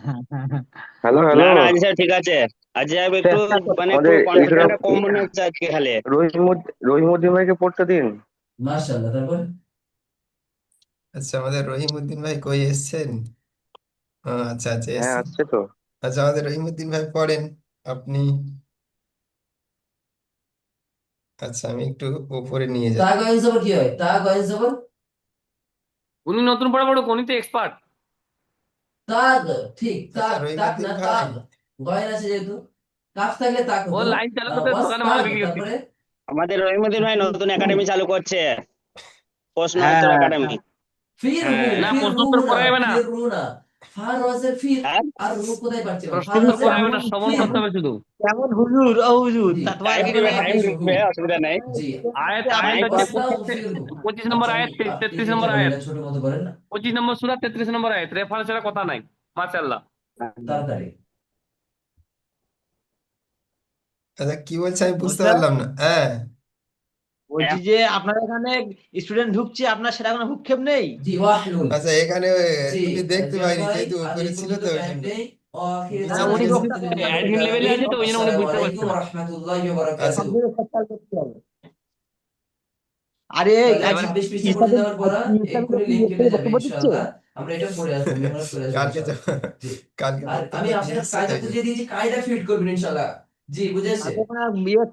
হ্যালো না হ্যালো না হাজি সাহেব ঠিক আছে। হাজি সাহেব একটু চেষ্টা করুন। মানে একটু আমাদের কনফিডেন্টটা কম মনে হচ্ছে আজকে খালি। রহিমউদ্দিন ভাইকে পড়তে দিন। মাশাআল্লাহ। তারপর আচ্ছা, আমাদের রহিমউদ্দিন ভাই কই এসছেন? আচ্ছা আচ্ছা, হ্যাঁ এসছেন। আসছে তো। আচ্ছা, আমাদের রহিমউদ্দিন ভাই পড়েন আপনি। আচ্ছা, আমি একটু উপরে নিয়ে তা যাই। গয়েন জবর কি হয়? তা গয়েন জবর উনি নতুন পড়া পড়ুক, উনি তো এক্সপার্ট। তাগ, ঠিক আচ্ছা, তাক, তাক রহিমউদ্দিন না ভাই, তাগ। গয়েন আছে যেহেতু, কাফ থাকলে তাক ও হতো। লাইন চালু করতে ওয়াস দোকানে মাল তাগ, বিক্রি করতে। তারপরে আমাদের রহিমউদ্দিন ভাই নতুন একাডেমি চালু করছে, প্রশ্ন উত্তর হ্যাঁ, একাডেমি। ফির হু, হ্যাঁ না, ফির প্রশ্ন রু উত্তর না, করাইবে না, ফির রু না। ফা রজের ফির, হ্যাঁ আর রু কোথায় পাচ্ছি না, প্রশ্ন ফা উত্তর রজের করাইবে না, কেমন শ্রবণ ফির। করতে হবে শুধু। কেমন হুজুর, ও হুজুর, জি, তা তোমার টাইম কি তারপরে দিবে, নাই? টাইম হাফিজ হু। দিবে, অসুবিধা নাই। জি, আয়াত আপনি আয়াত হচ্ছে ওয়াস্তা বলছেন, 25 নম্বর আচ্ছা, আয়াত, আপনি 33 চেষ্টা নম্বর করেন আয়াত, এটা ছোট মতো করেন না, 25 নম্বর সূরা 33 নম্বর আয়াত, রেফারেন্স এর কথা নাই। মাশাআল্লাহ। তাড়াতাড়ি। আচ্ছা কি বলছে আমি বুঝতে বলছেন, পারলাম না। হ্যাঁ, বলছি যে আপনার এখানে স্টুডেন্ট ঢুকছে, আপনার সেটা কোনো ভূক্ষেপ নেই? জি, ওয়াহলুল। আচ্ছা, এখানে জি, তুমি দেখতে জিয়াদ পাইনি ভাই, যেহেতু উপরে আলিফ ছিল পর্যন্ত তো ওই টাইম জন্য নেই। আখির নিচে হ্যাঁ, দাওয়ানা উনি চলে এসেছি। বক্তা আলহামদুলিল্লাহি পারেন, রাব্বিল অ্যাডমিন লেভেলে আলামিন। আছে তো ওই জন্য উনি আসসালামু বুঝতে পারছে আলাইকুম না। ওয়া রাহমাতুল্লাহি ওয়া আচ্ছা, বারাকাতুহু। সবদিকে সচ্চার করতে হবে। আরে তাহলে আজ এবার 26 পৃষ্ঠা পড়তে ইসলামিক দেওয়ার পর ইসলামিক এক্ষুনি লিংক কেটে যাবে বক্তব্য দিচ্ছে। ইনশাআল্লাহ। আমরা এটা পড়ে আসবো, মেমোরাইজ করে আসবো কালকে ইনশাআল্লাহ। জি, কালকে আর বক্তব্য আমি দিয়ে আপনাকে এসছে তো কায়দা ওই জন্য। বুঝিয়ে দিয়েছি, কায়দা ফিট করবেন ইনশাআল্লাহ। জি, বুঝেছে? তাতে মানে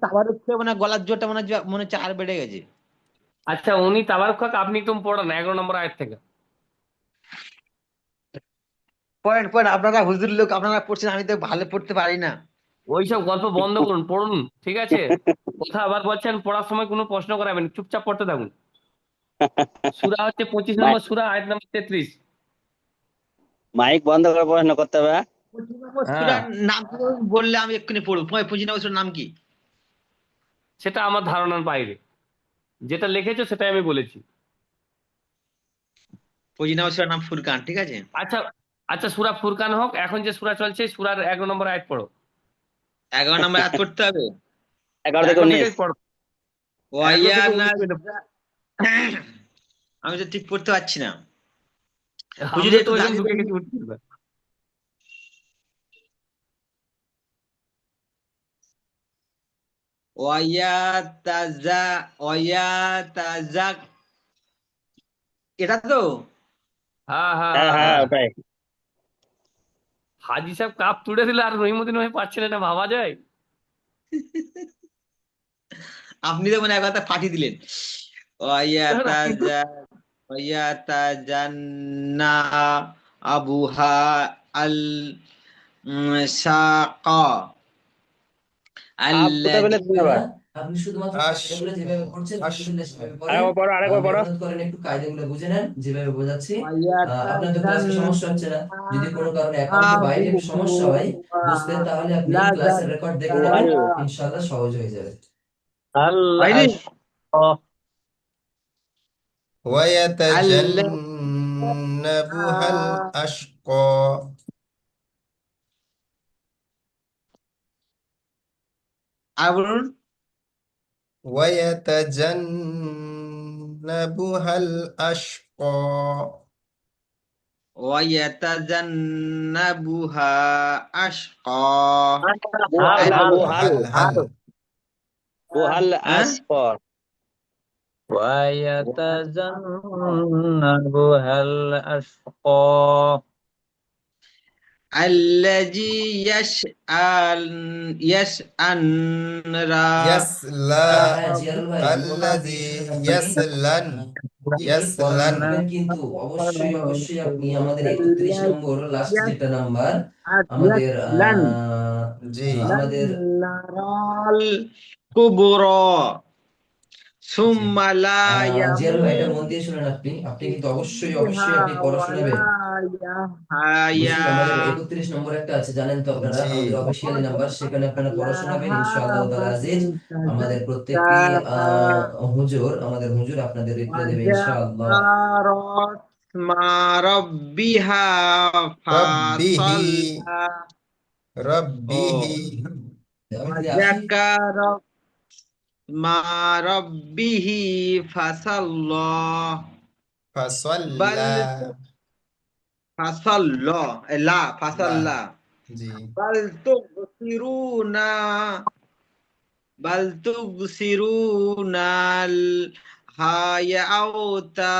তাবার উঠছে, মানে গলার জোরটা মনে হচ্ছে আর বেড়ে গেছে। আচ্ছা, উনি তাবারক খাক, আপনি একদম পড়ান 11 নম্বর আয়াত থেকে। পয়েন্ট পয়েন্ট, আপনারা হুজুর লোক, আপনারা পড়ছেন, আমি তো ভালো পড়তে পারি না। ওইসব গল্প বন্ধ করুন, পড়ুন, ঠিক আছে? কথা আবার বলছেন, পড়ার সময় কোনো প্রশ্ন করাবেন, চুপচাপ পড়তে থাকুন। সূরা হচ্ছে 25 নম্বর সূরা, আয়াত নম্বর 33। মাইক বন্ধ করে পড়াশোনা করতে হবে। পঁচিশ নম্বর হ্যাঁ, সূরার নাম কি বললে আমি এক্ষুনি পড়বো। 25 নম্বর সূরার নাম কি? সেটা আমার ধারণার বাইরে, যেটা লিখেছো সেটাই আমি বলেছি। 25 নম্বর সূরার নাম ফুরকান, ঠিক আছে। আচ্ছা, আচ্ছা, সূরা ফুরকান হোক, এখন যে সূরা চলছে সূরার 11 নম্বর আয়াত পড়ো। 11 নম্বর আয়াত পড়তে হবে। 11 থেকে 11 থেকে 19। পড়ো, 11 ওয়াইয়া থেকে না, 19 পর্যন্ত। আমি তো ঠিক পড়তে পারছি না। হুজুর আমরা তো একটু ওইরকম দাঁড়িয়ে ঢুকে বলুন। গেছি উঠতে পারবে। ওয়াইয়া তাজা, ওয়াইয়া তাজাক, এটা তো। হ্যাঁ, হ্যাঁ, হ্যাঁ হ্যাঁ, হ্যাঁ হ্যাঁ। ওটাই। হাজি সাহেব কাপ তুলে দিলে আর রহিমউদ্দিন ভাই পাচ্ছিলেন না, ভাবা যায়? আপনি তো মানে এক কথা ফাটিয়ে দিলেন। ওয়াইয়া তাজা, ওয়াইয়া তাজান্না আবুহা আল সাকা কাপ কোথায় আল্লাযী। পেলে তুমি হবে আবার? না, আপনি শুধুমাত্র আস কায়দাগুলো যেভাবে পড়ছেন আস আলহামদুলিল্লাহ সেভাবে পড়েন। আরেকবার পড়ো, আরেকবার পড়ো। মেহনত করেন, একটু কায়দাগুলো বুঝে নেন যেভাবে বোঝাচ্ছি। ওয়াইয়া আপনার তো ক্লাসে সমস্যা হচ্ছে না। তাজান্না যদি কোনো কারণে একান্ত বাইরে সমস্যা হয় বুঝতে, তাহলে আপনি ক্লাসের রেকর্ড দেখে নেবেন, বুহারি। ইনশাআল্লাহ সহজ হয়ে যাবে। হয়নি? আল্লাহ ويتجنبها الأشقى আর বলুন। ويتجنبها الأشقى ওয়ায়াতাজান্নাবুহা আশকা। বুহাল না আল- বুহাল। هل বুহাল হ্যাঁ, আসফর। ويتجنبها الأشقى আল্লাযী ইয়াসআনরা। يسلى হ্যাঁ জিয়ারুল ভাই, الذي আপনি يسلن পড়াশোনা يسلن করবেন, কিন্তু অবশ্যই অবশ্যই আপনি আমাদের 31 নম্বর লাস্ট যেটা নাম্বার, আমাদের লান জি লান আমাদের নারাল কুবরা জি সুম্মা লা জিয়ারুল ভাই, এটা ইয়ামুত মন দিয়ে শুনেন। আপনি কিন্তু অবশ্যই ফিহা অবশ্যই আপনি পড়া ওয়ালা শোনাবেন। ইয়াহয়া। বুঝলেন, আমাদের 31 নম্বর একটা আছে, জানেন তো আপনারা, জি আমাদের অফিসিয়ালি নাম্বার, সেখানে আপনারা পড়া শোনাবেন ইনশাআল্লাহ তাআলা আজিজ। আমাদের লাহা প্রত্যেকটি হুজুর, আমাদের হুজুর আপনাদের রিপ্লাই দেবে ইনশাআল্লাহ। ওয়াজারাত ইসমা রব্বিহা রব্বিহি ফাসাল্লা ও রব্বিহি আমি যদি আসি ওয়াজাকার মা রব্বিহি ফাসাল্লা বাল ফাসাল্লা ফাসাল্লা লা লা ফাসাল্লা জি বাল তুবসিরুনা বাল তুবসিরুনাল হায়াউতা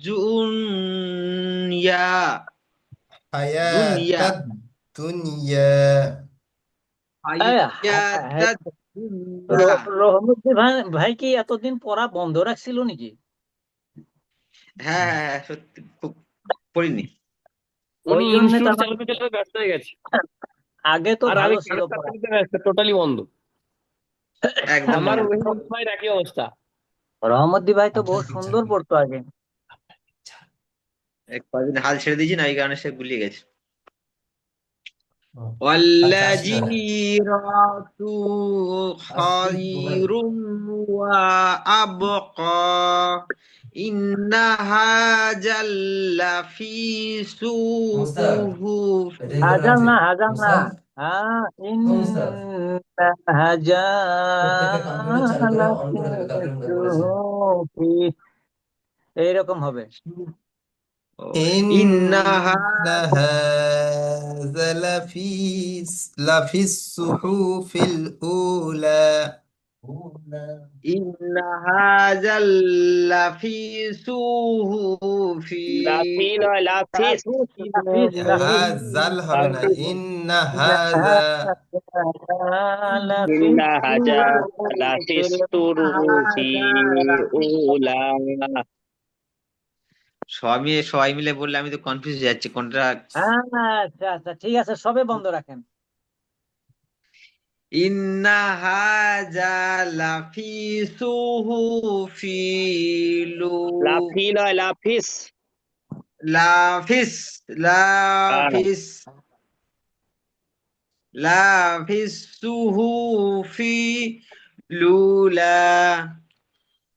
দুনিয়া দুনিয়া হায়াতাদ দুনিয়া হায়াতা দুনিয়া রহমতুল্লাহ ভাই ভাই কি এতদিন পড়া বন্ধ রাখছিল নাকি? হ্যাঁ হ্যাঁ হ্যাঁ, সত্যি খুব পড়িনি। উনি ওই জন্য ইনস্টিটিউট তার চালাতে চালাতে ব্যস্ত হয়ে গেছে, আগে তো আর আমি ভালো ছিল কাগজ পড়া। চালাতে ব্যস্ত, টোটালি বন্ধ। একদম আমার বন্ধ। রহিম ভাইয়ের একই অবস্থা। রহমদ্দি ভাই তো আচ্ছা বহুত আচ্ছা সুন্দর পড়তো আগে। কদিন হাল ছেড়ে দিয়েছি না, এই কারণে সে গুলিয়ে গেছে। আচ্ছা আসি তাহলে والذيرات আসছি মোবাইল خير وأبقى إن هذا لفي মুস্তাক صحف এটা কি করে হাজার নামছে না, হাজার না। মুস্তাক হ্যাঁ, ও মুস্তাক প্রত্যেকটা কম্পিউটার চালু করে অন করে দেবে কালকের মধ্যে বলেছে এইরকম হবে। إن ইন্না هذا হাযা লাফিস সুহুফিল উলা إن هذا لفي صحف লাফি নয়, লাফিস। লাফিস, লাফিস, জাল হবে না লাফিস। ইন্না হাযা লাফিস ইন্না হাজা লাফিস তুরুফি উলা। সবাই মিলে বললে আমি তো কনফিউজ হয়ে যাচ্ছি কোনটা। আচ্ছা আচ্ছা, ঠিক আছে, সবে বন্ধ রাখেন। ইন্না হাজা লাফি সুহুফি লাফি নয়, লাফিস। লাফিস লাফিস লাফিস সুহুফি লুলা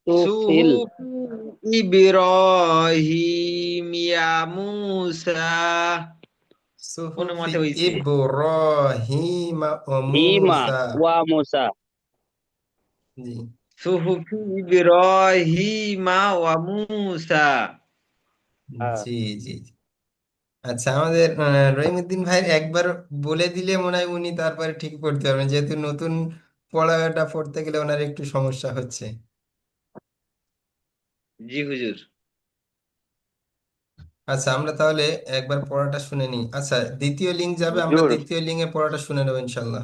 তুফিল। সুহুফি ইব্রাহিম ইয়া মুসা। কোন সুহুফি মতে হইছে ইব্রাহিম ও হিমা মূসা ওয়া মুসা। জি সুহুফি ইব্রাহিমা ওয়া মুসা। জি জি জি। আচ্ছা আমাদের রহিমউদ্দিন ভাই একবার বলে দিলে মনে হয় উনি তারপরে ঠিক করতে পারবেন, যেহেতু নতুন পড়াটা পড়তে গেলে ওনার একটু সমস্যা হচ্ছে। জি হুজুর। আচ্ছা আমরা তাহলে একবার পড়াটা শুনে নিই। আচ্ছা দ্বিতীয় লিঙ্ক যাবে, আমরা হুজুর দ্বিতীয় লিঙ্কে পড়াটা শুনে নেবো ইনশাল্লাহ।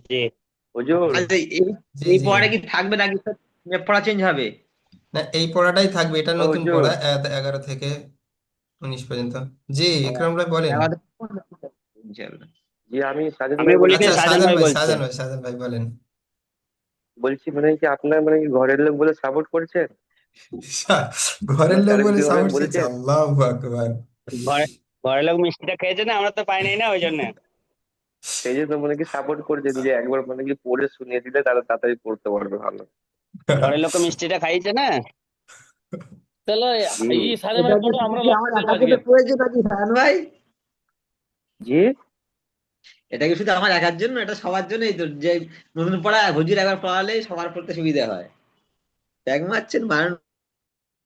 জি। হুজুর আচ্ছা জি এই জি পড়াটা কি থাকবে নাকি স্যার? পড়া চেঞ্জ হবে? না এই পড়াটাই থাকবে, এটা ও নতুন হুজুর পড়া 11 থেকে 19 পর্যন্ত। জি ইকরাম ভাই বলেন। ইনশাআল্লাহ। জি আমি সাজেদ আমি ভাই বলি বলছি। যে আচ্ছা শাহজাহান ভাই বলছে। সাজান ভাই বলেন। বলছি মানে কি আপনার মানে কি ঘরের লোক বলে সাপোর্ট করছেন ঘরের না লোক স্যার বলে কিছু ভাবে সাপোর্ট করছে, বলছেন? আল্লাহু আকবার। ঘরে ঘরের লোক মিষ্টিটা খেয়েছে না, আমরা তো পাই নাই না, ওই জন্য। সেই জন্য মানে কি সাপোর্ট করছেন যে একবার মানে কি পড়ে শুনিয়ে দিলে তারা তাড়াতাড়ি পড়তে পারবে ভালো। ঘরের লোক মিষ্টিটা খাইছে না। চলো জি এই সাজেন এটা ভাই কি পড়ো, আমরা শুধু লক আমার করে দেবো একার আজকে। জন্য প্রয়োজন নাকি হারান ভাই? জি এটা কি শুধু আমার একার জন্য? এটা সবার জন্যই তো, যে নতুন পড়া হুজুর একবার পড়ালেই সবার পড়তে সুবিধা হয়। ব্যাগ মারছেন মারুন।